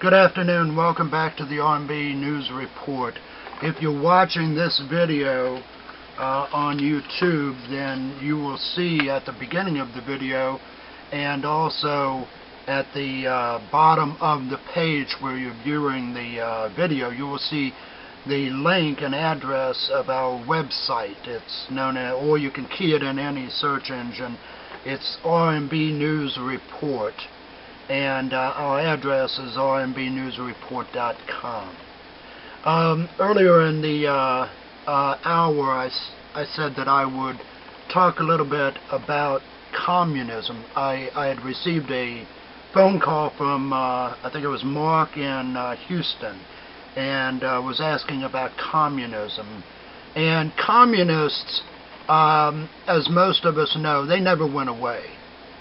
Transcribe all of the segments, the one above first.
Good afternoon. Welcome back to the R&B News Report. If you're watching this video on YouTube, then you will see at the beginning of the video and also at the bottom of the page where you're viewing the video, you will see the link and address of our website. It's known as, or you can key it in any search engine. It's R&B News Report. And our address is rmbnewsreport.com. Earlier in the hour, I said that I would talk a little bit about communism. I had received a phone call from, I think it was Mark in Houston, and was asking about communism. And communists, as most of us know, they never went away.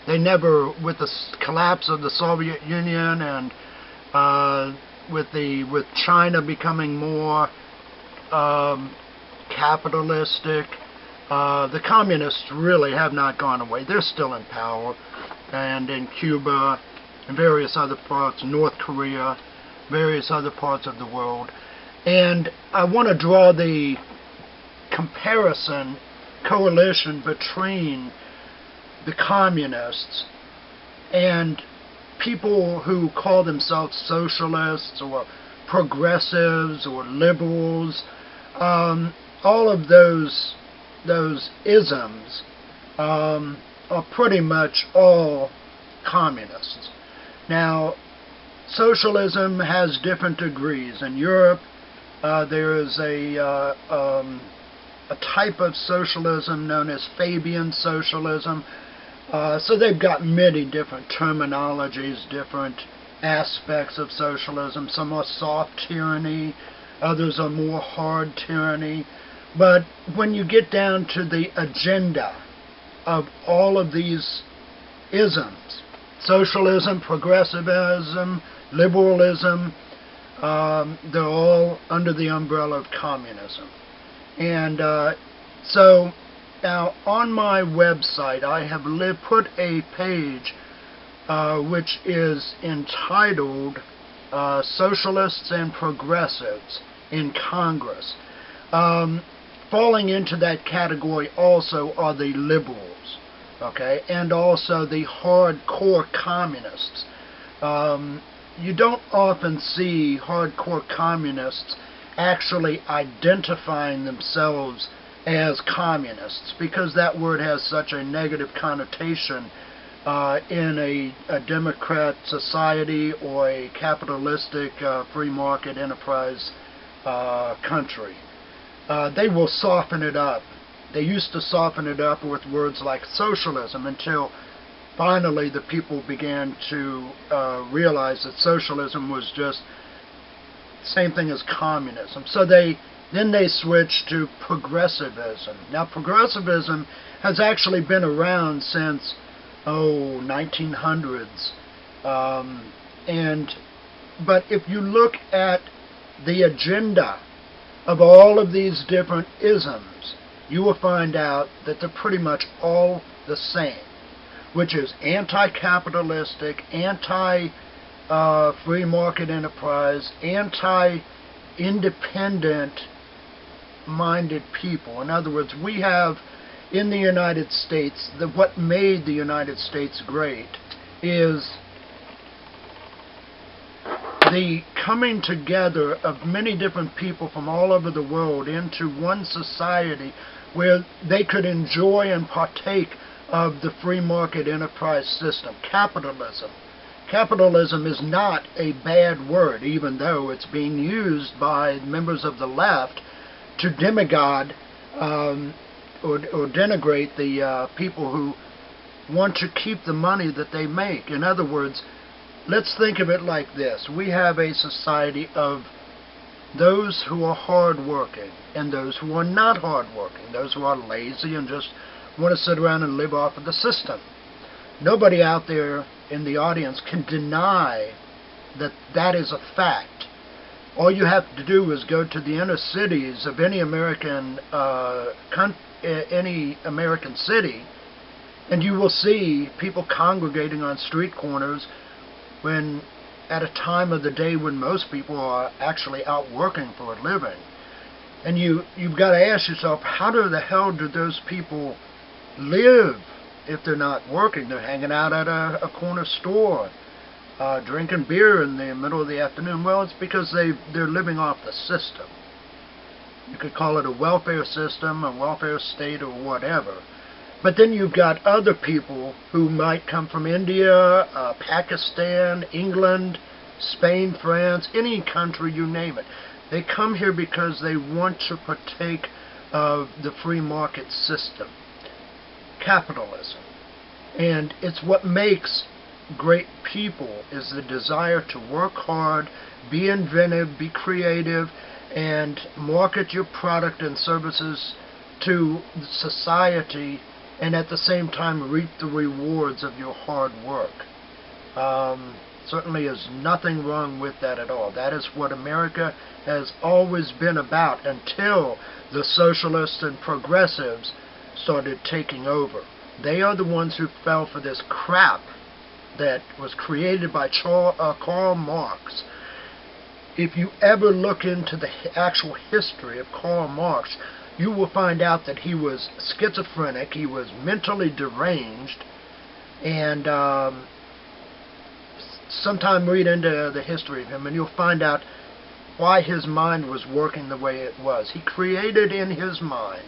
They never, with the collapse of the Soviet Union and with China becoming more capitalistic, the communists really have not gone away. They're still in power, and in Cuba and various other parts, North Korea, various other parts of the world. And I want to draw the coalition between the communists and people who call themselves socialists or progressives or liberals. All of those isms are pretty much all communists. Now, socialism has different degrees. In Europe, there is a type of socialism known as Fabian socialism. So they've got many different terminologies, different aspects of socialism. Some are soft tyranny, others are more hard tyranny. But when you get down to the agenda of all of these isms, socialism, progressivism, liberalism, they're all under the umbrella of communism. And so now on my website I have put a page which is entitled Socialists and Progressives in Congress. Falling into that category also are the liberals, okay, and also the hardcore communists. You don't often see hardcore communists actually identifying themselves as communists, because that word has such a negative connotation in a democrat society or a capitalistic free market enterprise country. They will soften it up. They used to soften it up with words like socialism until finally the people began to realize that socialism was just same thing as communism. So then they switched to progressivism. Now, progressivism has actually been around since 1900s. But if you look at the agenda of all of these different isms, you will find out that they're pretty much all the same, which is anti-capitalistic, anti-free market enterprise, anti-independent minded people. In other words, we have in the United States, what made the United States great is the coming together of many different people from all over the world into one society where they could enjoy and partake of the free market enterprise system, capitalism. Capitalism is not a bad word, even though it's being used by members of the left to demigod or denigrate the people who want to keep the money that they make. In other words, let's think of it like this. We have a society of those who are hardworking and those who are not hardworking, those who are lazy and just want to sit around and live off of the system. Nobody out there in the audience can deny that that is a fact. All you have to do is go to the inner cities of any American city, and you will see people congregating on street corners when at a time of the day when most people are actually out working for a living. And you've got to ask yourself, how the hell do those people live if they're not working? They're hanging out at a corner store, drinking beer in the middle of the afternoon. Well, it's because they're living off the system. You could call it a welfare system, a welfare state, or whatever. But then you've got other people who might come from India, Pakistan, England, Spain, France, any country, you name it. They come here because they want to partake of the free market system, capitalism. And it's what makes great people, is the desire to work hard, be inventive, be creative, and market your product and services to society, and at the same time reap the rewards of your hard work. Certainly is nothing wrong with that at all. That is what America has always been about until the socialists and progressives started taking over. They are the ones who fell for this crap that was created by Karl Marx. If you ever look into the actual history of Karl Marx, you will find out that he was schizophrenic, he was mentally deranged, and sometime read into the history of him and you'll find out why his mind was working the way it was. He created in his mind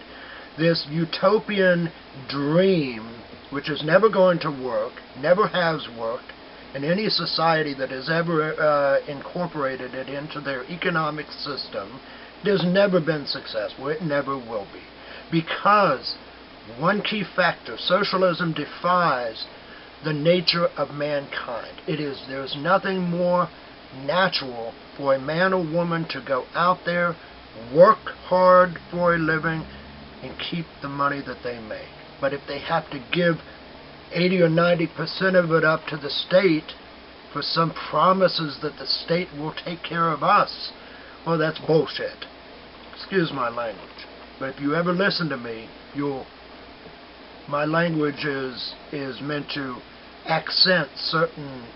this utopian dream which is never going to work, never has worked, in any society that has ever incorporated it into their economic system. It has never been successful. It never will be. Because one key factor, socialism defies the nature of mankind. There's nothing more natural for a man or woman to go out there, work hard for a living, and keep the money that they make. But if they have to give 80 or 90% of it up to the state for some promises that the state will take care of us, well, that's bullshit. Excuse my language. But if you ever listen to me, my language is meant to accent certain,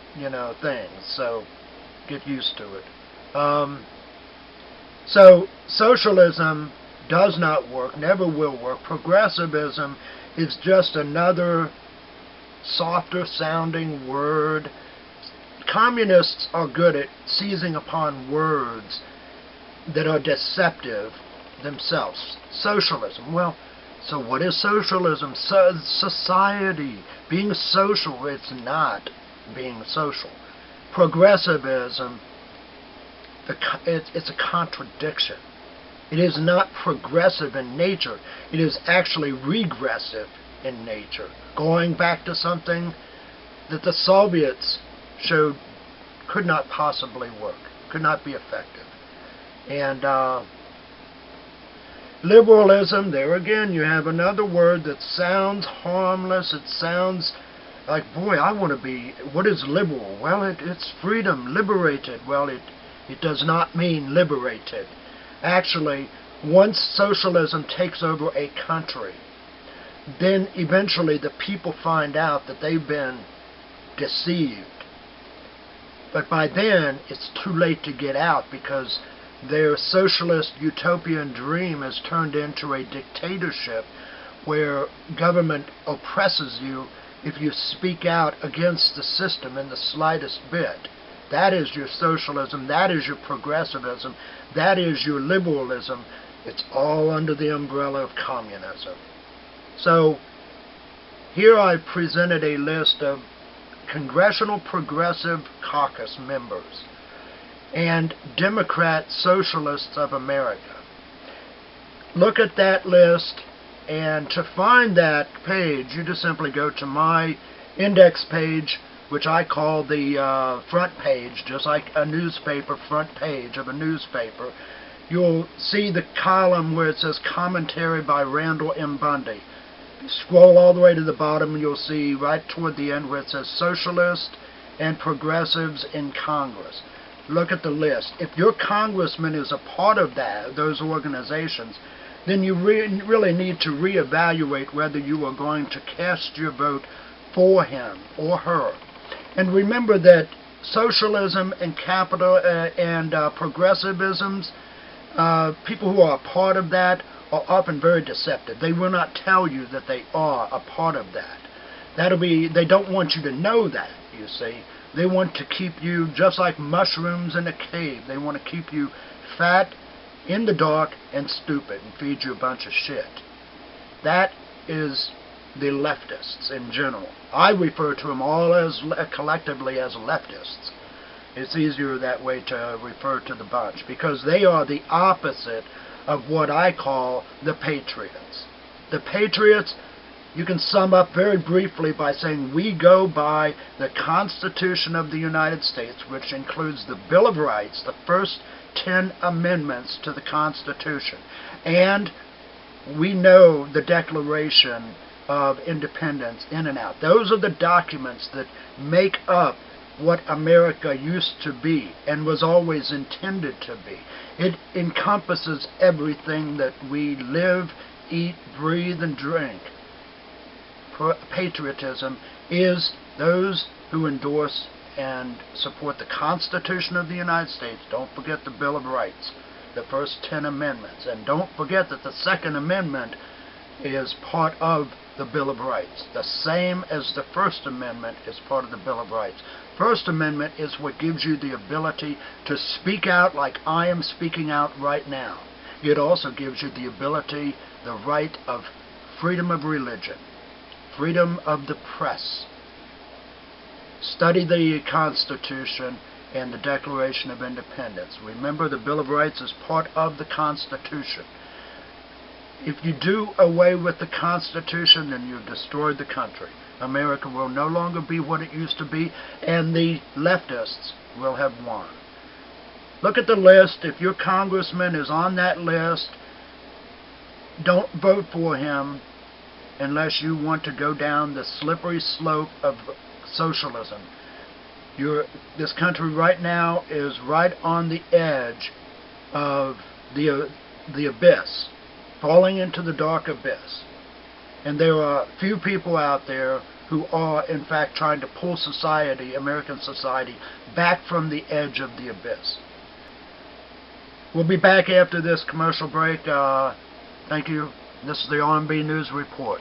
things, so get used to it. So socialism does not work, never will work. Progressivism is just another softer sounding word. Communists are good at seizing upon words that are deceptive themselves. Socialism, well, so what is socialism? Society. Being social, it's not being social. Progressivism, it's a contradiction. It is not progressive in nature. It is actually regressive in nature. Going back to something that the Soviets showed could not possibly work, could not be effective. And liberalism, there again you have another word that sounds harmless. It sounds like, boy, I want to be, what is liberal? Well, it's freedom, liberated. Well, it does not mean liberated. Actually, once socialism takes over a country, then eventually the people find out that they've been deceived. But by then, it's too late to get out, because their socialist utopian dream has turned into a dictatorship where government oppresses you if you speak out against the system in the slightest bit. That is your socialism, that is your progressivism, that is your liberalism. It's all under the umbrella of communism. So, here I've presented a list of Congressional Progressive Caucus members and Democrat Socialists of America. Look at that list, and to find that page, you just simply go to my index page, which I call the front page, just like a newspaper front page of a newspaper. You'll see the column where it says Commentary by Randall M. Bundy. You scroll all the way to the bottom and you'll see right toward the end where it says Socialists and Progressives in Congress. Look at the list. If your congressman is a part of those organizations, then you really need to reevaluate whether you are going to cast your vote for him or her. And remember that socialism and progressivisms, people who are a part of that are often very deceptive. They will not tell you that they are a part of that. They don't want you to know that, you see. They want to keep you just like mushrooms in a cave. They want to keep you fat, in the dark, and stupid, and feed you a bunch of shit. That is the leftists in general. I refer to them all as collectively as leftists. It's easier that way to refer to the bunch, because they are the opposite of what I call the patriots. The patriots, you can sum up very briefly by saying we go by the Constitution of the United States, which includes the Bill of Rights, the first 10 amendments to the Constitution, and we know the Declaration of Independence in and out. Those are the documents that make up what America used to be and was always intended to be. It encompasses everything that we live, eat, breathe, and drink. Patriotism is those who endorse and support the Constitution of the United States. Don't forget the Bill of Rights, the first 10 amendments. And don't forget that the Second Amendment is part of the Bill of Rights. The same as the First Amendment is part of the Bill of Rights. First Amendment is what gives you the ability to speak out like I am speaking out right now. It also gives you the ability, the right of freedom of religion, freedom of the press. Study the Constitution and the Declaration of Independence. Remember, the Bill of Rights is part of the Constitution. If you do away with the Constitution, then you've destroyed the country. America will no longer be what it used to be, and the leftists will have won. Look at the list. If your congressman is on that list, don't vote for him unless you want to go down the slippery slope of socialism. This country right now is right on the edge of the abyss, falling into the dark abyss. And there are few people out there who are, in fact, trying to pull society, American society, back from the edge of the abyss. We'll be back after this commercial break. Thank you. This is the RMB News Report.